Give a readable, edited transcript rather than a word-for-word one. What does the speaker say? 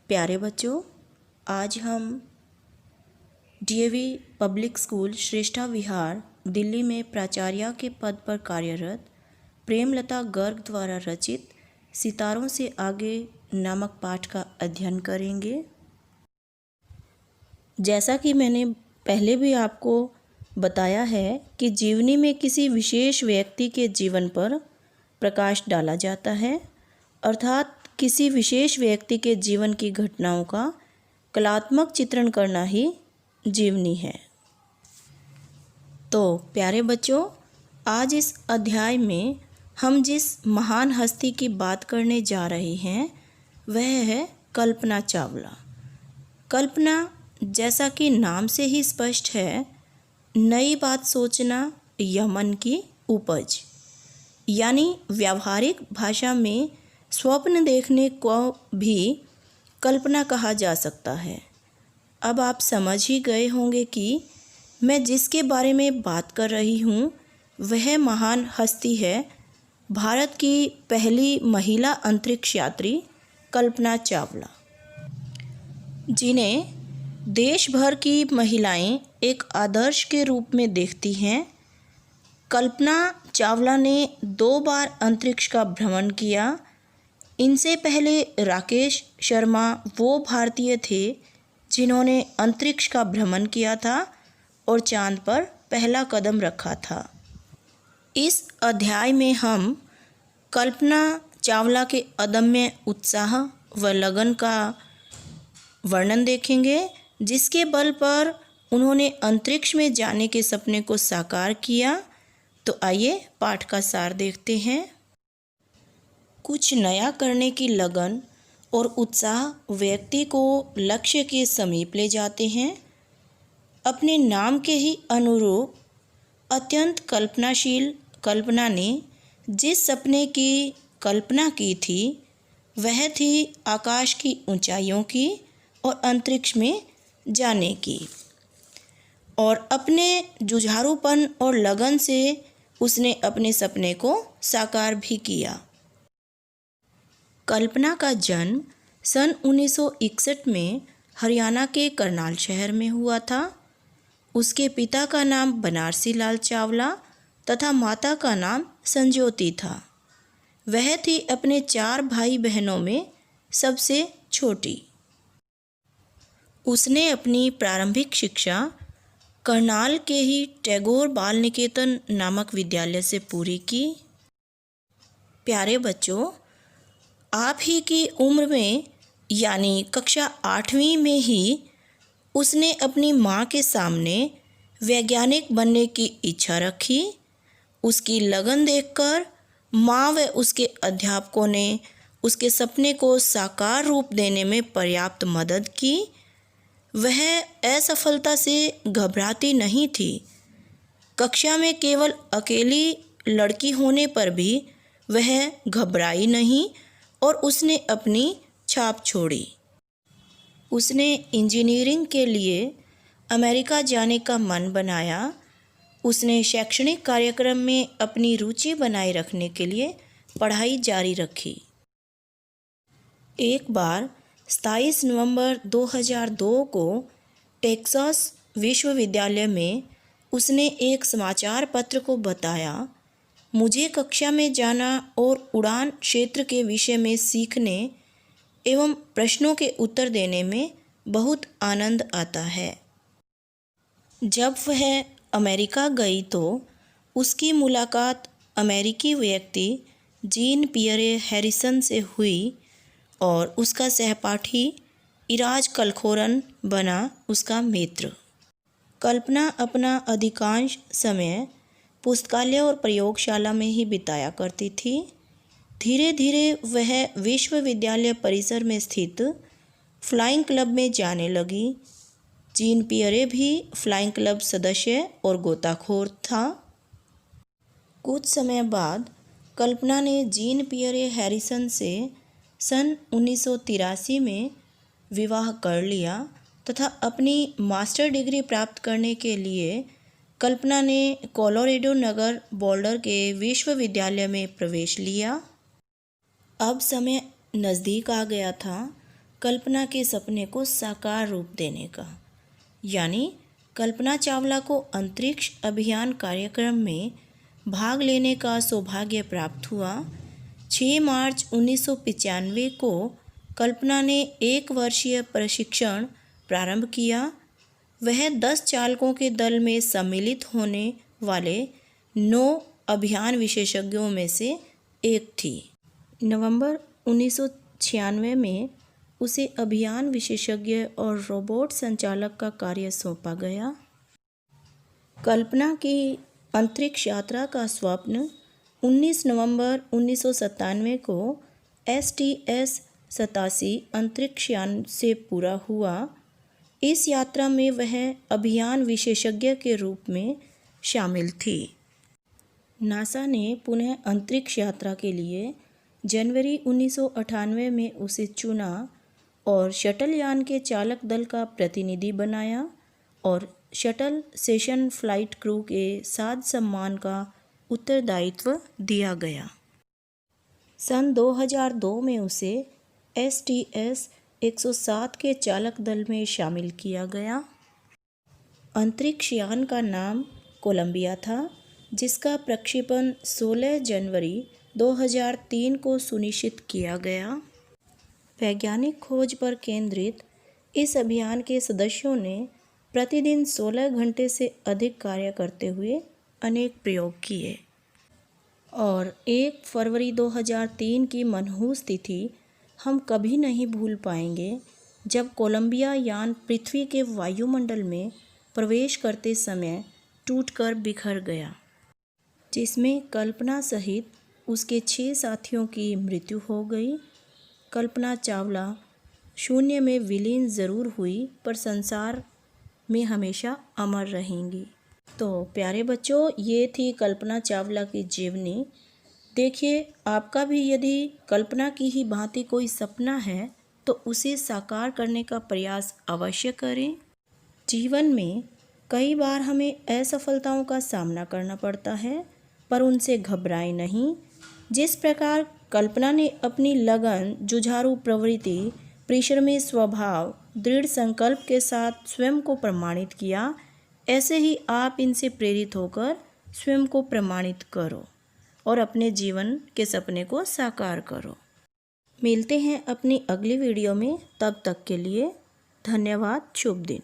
प्यारे बच्चों, आज हम डीएवी पब्लिक स्कूल श्रेष्ठा विहार दिल्ली में प्राचार्य के पद पर कार्यरत प्रेमलता गर्ग द्वारा रचित सितारों से आगे नामक पाठ का अध्ययन करेंगे। जैसा कि मैंने पहले भी आपको बताया है कि जीवनी में किसी विशेष व्यक्ति के जीवन पर प्रकाश डाला जाता है, अर्थात किसी विशेष व्यक्ति के जीवन की घटनाओं का कलात्मक चित्रण करना ही जीवनी है। तो प्यारे बच्चों, आज इस अध्याय में हम जिस महान हस्ती की बात करने जा रहे हैं वह है कल्पना चावला। कल्पना, जैसा कि नाम से ही स्पष्ट है, नई बात सोचना या मन की उपज, यानी व्यावहारिक भाषा में स्वप्न देखने को भी कल्पना कहा जा सकता है। अब आप समझ ही गए होंगे कि मैं जिसके बारे में बात कर रही हूँ वह महान हस्ती है भारत की पहली महिला अंतरिक्ष यात्री कल्पना चावला, जिन्हें देश भर की महिलाएं एक आदर्श के रूप में देखती हैं। कल्पना चावला ने 2 बार अंतरिक्ष का भ्रमण किया। इनसे पहले राकेश शर्मा वो भारतीय थे जिन्होंने अंतरिक्ष का भ्रमण किया था और चांद पर पहला कदम रखा था। इस अध्याय में हम कल्पना चावला के अदम्य उत्साह व लगन का वर्णन देखेंगे, जिसके बल पर उन्होंने अंतरिक्ष में जाने के सपने को साकार किया। तो आइए पाठ का सार देखते हैं। कुछ नया करने की लगन और उत्साह व्यक्ति को लक्ष्य के समीप ले जाते हैं। अपने नाम के ही अनुरूप अत्यंत कल्पनाशील कल्पना ने जिस सपने की कल्पना की थी वह थी आकाश की ऊंचाइयों की और अंतरिक्ष में जाने की, और अपने जुझारूपन और लगन से उसने अपने सपने को साकार भी किया। कल्पना का जन्म सन 1961 में हरियाणा के करनाल शहर में हुआ था। उसके पिता का नाम बनारसी लाल चावला तथा माता का नाम संजोती था। वह थी अपने 4 भाई बहनों में सबसे छोटी। उसने अपनी प्रारंभिक शिक्षा करनाल के ही टैगोर बाल निकेतन नामक विद्यालय से पूरी की। प्यारे बच्चों, आप ही की उम्र में यानी कक्षा 8वीं में ही उसने अपनी माँ के सामने वैज्ञानिक बनने की इच्छा रखी। उसकी लगन देखकर माँ व उसके अध्यापकों ने उसके सपने को साकार रूप देने में पर्याप्त मदद की। वह असफलता से घबराती नहीं थी। कक्षा में केवल अकेली लड़की होने पर भी वह घबराई नहीं और उसने अपनी छाप छोड़ी। उसने इंजीनियरिंग के लिए अमेरिका जाने का मन बनाया। उसने शैक्षणिक कार्यक्रम में अपनी रुचि बनाए रखने के लिए पढ़ाई जारी रखी। एक बार 27 नवंबर 2002 को टेक्सास विश्वविद्यालय में उसने एक समाचार पत्र को बताया, मुझे कक्षा में जाना और उड़ान क्षेत्र के विषय में सीखने एवं प्रश्नों के उत्तर देने में बहुत आनंद आता है। जब वह अमेरिका गई तो उसकी मुलाकात अमेरिकी व्यक्ति जीन पियरे हैरिसन से हुई और उसका सहपाठी इराज कलखोरन बना उसका मित्र। कल्पना अपना अधिकांश समय पुस्तकालय और प्रयोगशाला में ही बिताया करती थी। धीरे धीरे वह विश्वविद्यालय परिसर में स्थित फ्लाइंग क्लब में जाने लगी। जीन पियरे भी फ्लाइंग क्लब सदस्य और गोताखोर था। कुछ समय बाद कल्पना ने जीन पियरे हैरिसन से सन 1983 में विवाह कर लिया तथा अपनी मास्टर डिग्री प्राप्त करने के लिए कल्पना ने कोलोराडो नगर बोल्डर के विश्वविद्यालय में प्रवेश लिया। अब समय नज़दीक आ गया था कल्पना के सपने को साकार रूप देने का। यानी कल्पना चावला को अंतरिक्ष अभियान कार्यक्रम में भाग लेने का सौभाग्य प्राप्त हुआ। 6 मार्च 1995 को कल्पना ने 1 वर्षीय प्रशिक्षण प्रारंभ किया। वह 10 चालकों के दल में सम्मिलित होने वाले 9 अभियान विशेषज्ञों में से एक थी। नवंबर 1996 में उसे अभियान विशेषज्ञ और रोबोट संचालक का कार्य सौंपा गया। कल्पना की अंतरिक्ष यात्रा का स्वप्न 19 नवंबर 1997 को STS-87 अंतरिक्ष यान से पूरा हुआ। इस यात्रा में वह अभियान विशेषज्ञ के रूप में शामिल थी। नासा ने पुनः अंतरिक्ष यात्रा के लिए जनवरी 1998 में उसे चुना और शटल यान के चालक दल का प्रतिनिधि बनाया और शटल सेशन फ्लाइट क्रू के साथ सम्मान का उत्तरदायित्व दिया गया। सन 2002 में उसे STS-107 के चालक दल में शामिल किया गया। अंतरिक्ष यान का नाम कोलंबिया था, जिसका प्रक्षेपण 16 जनवरी 2003 को सुनिश्चित किया गया। वैज्ञानिक खोज पर केंद्रित इस अभियान के सदस्यों ने प्रतिदिन 16 घंटे से अधिक कार्य करते हुए अनेक प्रयोग किए और 1 फरवरी 2003 की मनहूस तिथि हम कभी नहीं भूल पाएंगे, जब कोलंबिया यान पृथ्वी के वायुमंडल में प्रवेश करते समय टूटकर बिखर गया, जिसमें कल्पना सहित उसके 6 साथियों की मृत्यु हो गई। कल्पना चावला शून्य में विलीन ज़रूर हुई, पर संसार में हमेशा अमर रहेंगी। तो प्यारे बच्चों, ये थी कल्पना चावला की जीवनी। देखिए, आपका भी यदि कल्पना की ही भांति कोई सपना है तो उसे साकार करने का प्रयास अवश्य करें। जीवन में कई बार हमें असफलताओं का सामना करना पड़ता है, पर उनसे घबराएं नहीं। जिस प्रकार कल्पना ने अपनी लगन, जुझारू प्रवृत्ति, परिश्रमी स्वभाव, दृढ़ संकल्प के साथ स्वयं को प्रमाणित किया, ऐसे ही आप इनसे प्रेरित होकर स्वयं को प्रमाणित करो और अपने जीवन के सपने को साकार करो। मिलते हैं अपनी अगली वीडियो में, तब तक के लिए धन्यवाद। शुभ दिन।